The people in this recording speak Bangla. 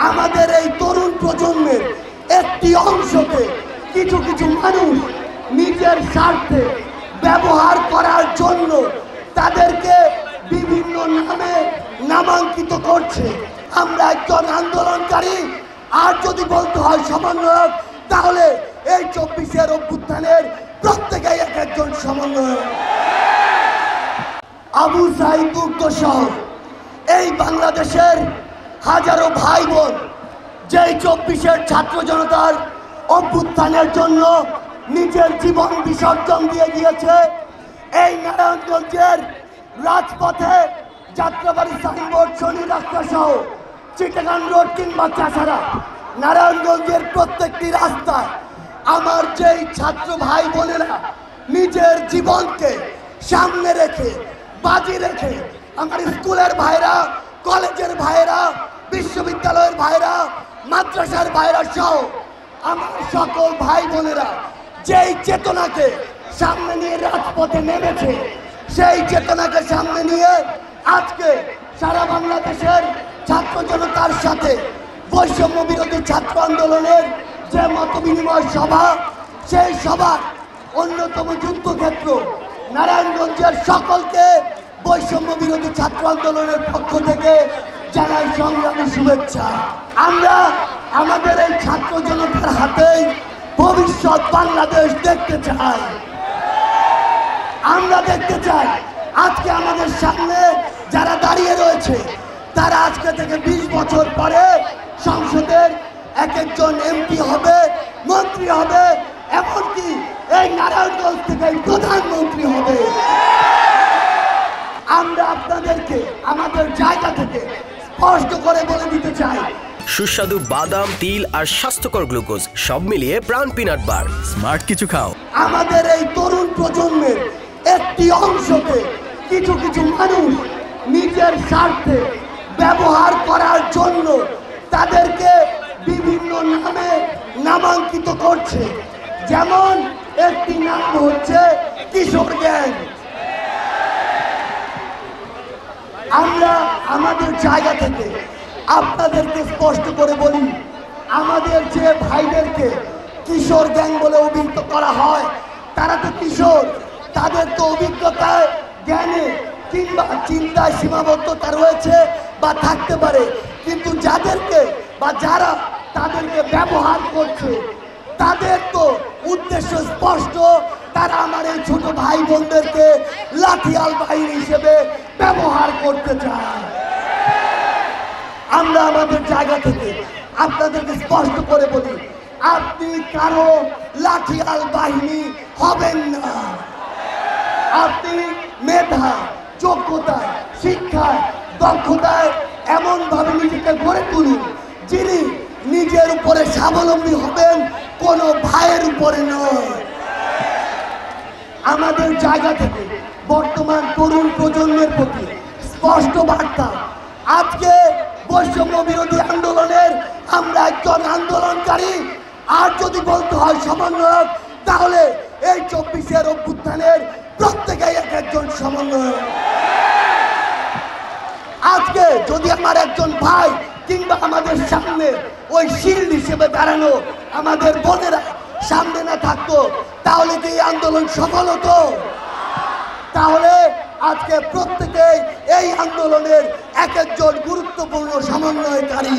আমাদের এই তরুণ প্রজন্মের একটি অংশকে কিছু কিছু মানুষ নিজের স্বার্থে ব্যবহার করার জন্য তাদেরকে বিভিন্ন নামে নামাঙ্কিত করছে। আমরা একজন আন্দোলনকারী, আর যদি বলতে হয় সমন্বয়ক, তাহলে এই 24-এর অভ্যুত্থানের প্রত্যেকেই এক একজন সমন্বয়ক। আবু সাঈদ মুগ্ধ সহ এই বাংলাদেশের হাজারো ভাই বোন যেই 24-এর ছাত্র জনতার অভ্যুত্থানের জন্য নিজের জীবন বিসর্জন দিয়ে গিয়েছে, এই নারায়ণগঞ্জের রাজপথে যাত্রাবাড়ি সাইনবোর্ড, শনি রাস্তা সহ চিটাগাং রোড কিংবা চাষারা নারায়ণগঞ্জের প্রত্যেকটি রাস্তায় আমার যেই ছাত্র ভাই বোনেরা নিজের জীবনকে সামনে রেখে বাজি রেখে, আমার স্কুলের ভাইরা, কলেজের ভাইরা, বিশ্ববিদ্যালয়ের ভাইরা, মাদ্রাসার ভাইরা সহ আমার সকল ভাই বোনেরা যেই চেতনাকে সামনে নিয়ে রাজপথে নেমেছে, সেই চেতনাকে সামনে নিয়ে আজকে সারা বাংলাদেশের ছাত্র জনতার সাথে বৈষম্য বিরোধী ছাত্র আন্দোলনের যে মত বিনিময় সভা, সেই সভার অন্যতম যুদ্ধক্ষেত্র নারায়ণগঞ্জের সকলকে বৈষম্য বিরোধী ছাত্র আন্দোলনের পক্ষ থেকে জানাই সংগ্রামী শুভেচ্ছা। আমরা আমাদের এই ছাত্র জনতার হাতেই ভবিষ্যৎ বাংলাদেশ দেখতে চাই। আমরা দেখতে চাই আজকে আমাদের সামনে যারা দাঁড়িয়ে রয়েছে তারা আজকে থেকে 20 বছর পরে সংসদের এক একজন এমপি হবে, মন্ত্রী হবে, এমনকি এই নারায়ণগঞ্জ থেকে প্রধানমন্ত্রী হবে। আমরা আপনাদেরকে আমাদের জায়গা থেকে স্পষ্ট করে বলে দিতে চাই, সুস্বাদু বাদাম, তিল আর স্বাস্থ্যকর গ্লুকোজ সব মিলিয়ে প্রাণ পিনাট বার, স্মার্ট কিছু খাও। আমাদের এই তরুণ প্রজন্মের একটি অংশকে কিছু কিছু মানুষ নিজের স্বার্থে ব্যবহার করার জন্য তাদেরকে বিভিন্ন নামে নামাঙ্কিত করছে। যেমন একটি নাম হচ্ছে কিশোর গ্যাং। আমরা আমাদের জায়গা থেকে আপনাদেরকে স্পষ্ট করে বলি, আমাদের যে ভাইদেরকে কিশোর গ্যাং বলে অভিহিত করা হয়, তারা তো কিশোর, তাদের তো অভিজ্ঞতায়, জ্ঞানে কিংবা চিন্তায় সীমাবদ্ধতা রয়েছে বা থাকতে পারে, কিন্তু যাদেরকে বা যারা তাদেরকে ব্যবহার করছে তাদের তো উদ্দেশ্য স্পষ্ট, তারা আমার এই ছোট ভাই বোনদেরকে লাঠিয়াল বাহিনী হিসেবে ব্যবহার করতে চায়। আমরা আমাদের জায়গা থেকে আপনাদেরকে স্পষ্ট করে বলি, আপনি কারো লাঠিয়াল বাহিনী হবেন না। আপনি মেধা, যোগ্যতায়, শিক্ষায়, দক্ষতায় এমনভাবে নিজেকে গড়ে তুলুন যিনি নিজের উপরে স্বাবলম্বী হবেন, কোনো ভাইয়ের উপরে নয়। আমাদের জায়গা থেকে বর্তমান তরুণ প্রজন্মের প্রতি স্পষ্ট বার্তা, আজকে বৈষম্য বিরোধী আন্দোলনের আমরা একজন আন্দোলনকারী, আর যদি বলতে হয় সমন্বয়ক, তাহলে এই 24-এর অভ্যুত্থানের প্রত্যেকেই এক একজন সমন্বয়ক। আজকে যদি আমার একজন ভাই কিংবা আমাদের সামনে ওই শিল্ড হিসেবে দাঁড়ানো আমাদের বোনেরা সামনে না থাকতো, তাহলে কি এই আন্দোলন সফল হতো? তাহলে আজকে প্রত্যেকেই এই আন্দোলনের এক একজন গুরুত্বপূর্ণ সমন্বয়কারী।